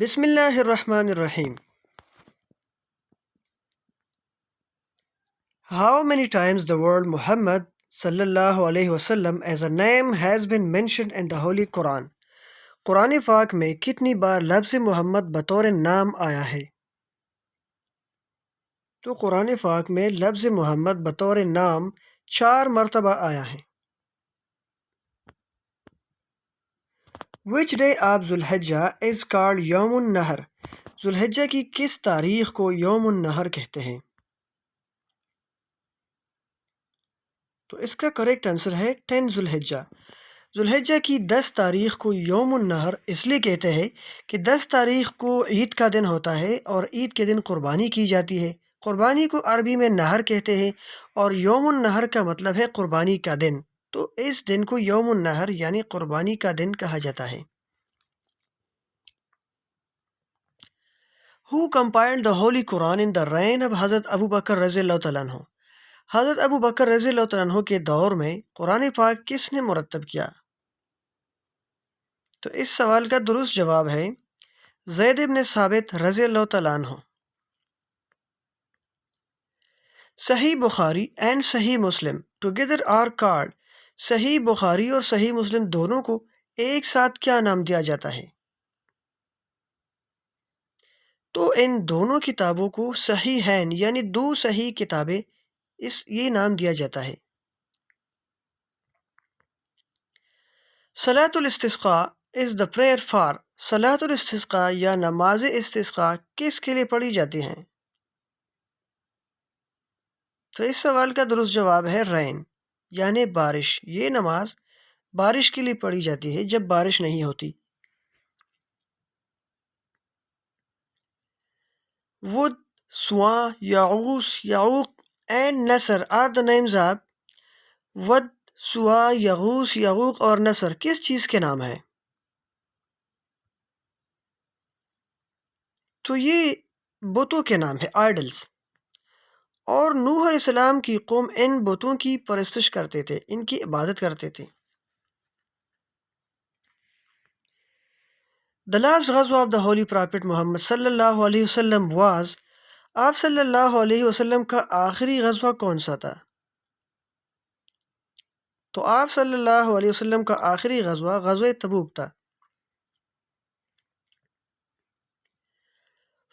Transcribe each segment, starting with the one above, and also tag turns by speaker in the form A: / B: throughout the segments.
A: بسم اللہ الرحمن الرحیم. How many times the word Muhammad sallallahu alayhi wasallam as a name has been mentioned in the Holy Quran? قرآن پاک میں کتنی بار لفظ محمد بطور نام آیا ہے؟ تو قرآن پاک میں لفظ محمد بطور نام 4 مرتبہ آیا ہے. Which day of Dhul Hijjah is called یوم النحر؟ ذوالحجہ کی کس تاریخ کو یوم النحر کہتے ہیں؟ تو اس کا کریکٹ آنسر ہے 10 ذوالحجہ. ذوالحجہ کی 10 تاریخ کو یوم النحر اس لیے کہتے ہیں کہ 10 تاریخ کو عید کا دن ہوتا ہے اور عید کے دن قربانی کی جاتی ہے. قربانی کو عربی میں نہر کہتے ہیں اور یوم النحر کا مطلب ہے قربانی کا دن. تو اس دن کو یوم النحر یعنی قربانی کا دن کہا جاتا ہے. Who compiled the Holy Quran in the reign of حضرت ابو بکر رضی اللہ تعالیٰ عنہ؟ حضرت ابو بکر رضی اللہ تعالیٰ عنہ کے دور میں قرآن پاک کس نے مرتب کیا؟ تو اس سوال کا درست جواب ہے زید بن ثابت رضی اللہ تعالیٰ عنہ. صحیح بخاری اینڈ صحیح مسلم ٹوگیدر آر کالڈ. صحیح بخاری اور صحیح مسلم دونوں کو ایک ساتھ کیا نام دیا جاتا ہے؟ تو ان دونوں کتابوں کو صحیحین یعنی 2 صحیح کتابیں یہ نام دیا جاتا ہے. صلاۃ الاستسقاء از دا پریئر فار. صلاۃ الاستسقاء یا نماز استسقاء کس کے لیے پڑھی جاتی ہیں؟ تو اس سوال کا درست جواب ہے رین یعنی بارش. یہ نماز بارش کے لیے پڑھی جاتی ہے جب بارش نہیں ہوتی. Wadd, Suwa, Yaghuth, Yauq and Nasr are the names of. Wadd, Suwa, یغوس، یعوق اور نصر کس چیز کے نام ہیں؟ تو یہ بتوں کے نام ہے، آئیڈلس. اور نوح علیہ السلام کی قوم ان بتوں کی پرستش کرتے تھے، ان کی عبادت کرتے تھے. The last غزوہ of the Holy Prophet محمد صلی اللہ علیہ وسلم was. آپ صلی اللہ علیہ وسلم کا آخری غزوہ کون سا تھا؟ تو آپ صلی اللہ علیہ وسلم کا آخری غزوہ غزوہ تبوک تھا.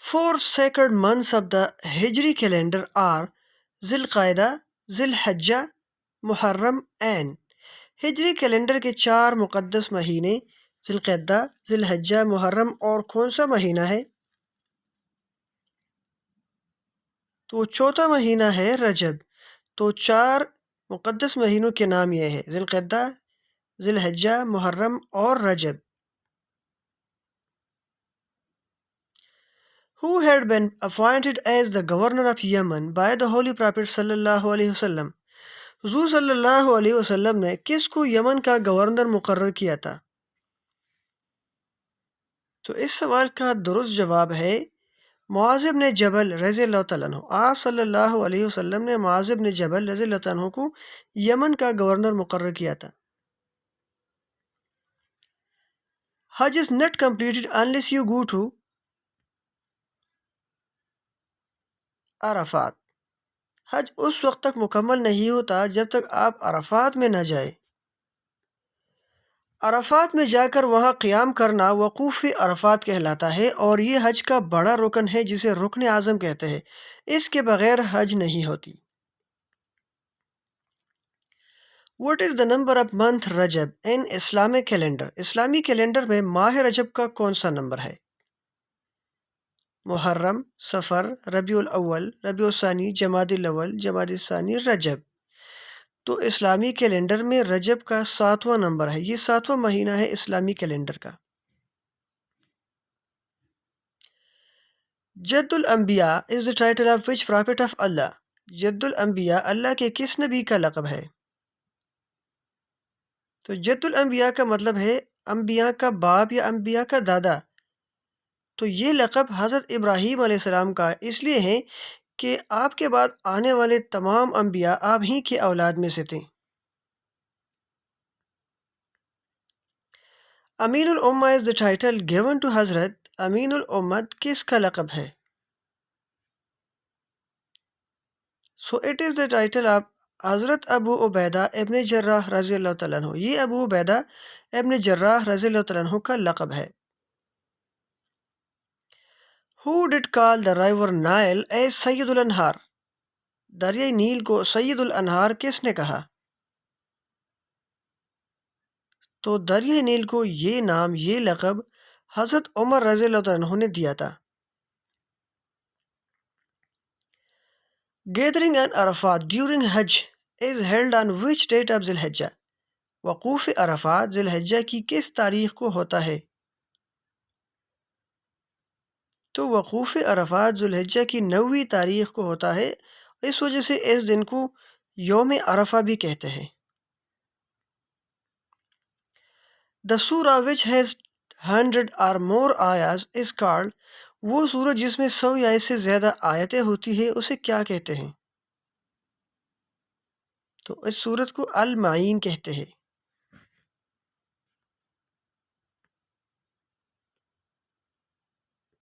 A: 4 sacred months of the ہجری کیلنڈر are ذی القعدہ، ذی الحجہ، محرم اینڈ. ہجری کیلنڈر کے 4 مقدس مہینے ذی القعدہ، ذی الحجہ، محرم اور کون سا مہینہ ہے؟ تو چوتھا مہینہ ہے رجب. تو 4 مقدس مہینوں کے نام یہ ہے ذی القعدہ، ذی الحجہ، محرم اور رجب. Who had been appointed as the governor of Yemen by the Holy Prophet صلی اللہ علیہ وسلم؟ حضور صلی اللہ علیہ وسلم نے کس کو یمن کا گورنر مقرر کیا تھا؟ تو اس سوال کا درست جواب ہے معاذ بن جبل رضی اللہ تعالیٰ عنہ. آپ صلی اللہ علیہ وسلم نے معاذ بن جبل رضی اللہ تعالیٰ عنہ کو یمن کا گورنر مقرر کیا تھا. حج is not completed unless you go to Arafat. حج اس وقت تک مکمل نہیں ہوتا جب تک آپ عرفات میں نہ جائیں. عرفات میں جا کر وہاں قیام کرنا وقوف عرفات کہلاتا ہے اور یہ حج کا بڑا رکن ہے جسے رکن اعظم کہتے ہیں. اس کے بغیر حج نہیں ہوتی. What is the number of month رجب in Islamic calendar؟ اسلامی کیلنڈر میں ماہ رجب کا کون سا نمبر ہے؟ محرم، صفر، ربیع الاول، ربیع الثانی، جمادی الاول، جمادی الثانی، رجب. تو اسلامی کیلنڈر میں رجب کا 7واں نمبر ہے. یہ 7واں مہینہ ہے اسلامی کیلنڈر کا. جد الانبیاء is the title of which prophet of Allah؟ جد الانبیاء اللہ کے کس نبی کا لقب ہے؟ تو جد الانبیاء کا مطلب ہے انبیاء کا باپ یا انبیاء کا دادا. تو یہ لقب حضرت ابراہیم علیہ السلام کا اس لیے ہے کہ آپ کے بعد آنے والے تمام انبیاء آپ ہی کی اولاد میں سے تھے. امین الامہ is the title given to حضرت امین الامت کس کا لقب ہے؟ So it is the title of حضرت ابو عبیدہ ابن جراح رضی اللہ تعالیٰ عنہ. یہ ابو عبیدہ ابن جراح رضی اللہ تعالیٰ عنہ کا لقب ہے. Who did call the river Nile as سید الانہار؟ دریائے نیل کو سید الانہار کس نے کہا؟ تو دریائے نیل کو یہ نام، یہ لقب حضرت عمر رضی اللہ عنہ نے دیا تھا. Gathering on Arafat during Hajj is held on which date of ذی الحجہ؟ وقوف عرفات ذی الحجہ کی کس تاریخ کو ہوتا ہے؟ تو وقوف عرفات ذی الحجہ کی 9ویں تاریخ کو ہوتا ہے. اس وجہ سے اس دن کو یوم عرفہ بھی کہتے ہیں. The surah which has 100 or more ayahs is called، وہ سورج جس میں 100 یا اس سے زیادہ آیتیں ہوتی ہیں اسے کیا کہتے ہیں؟ تو اس سورت کو المعین کہتے ہیں.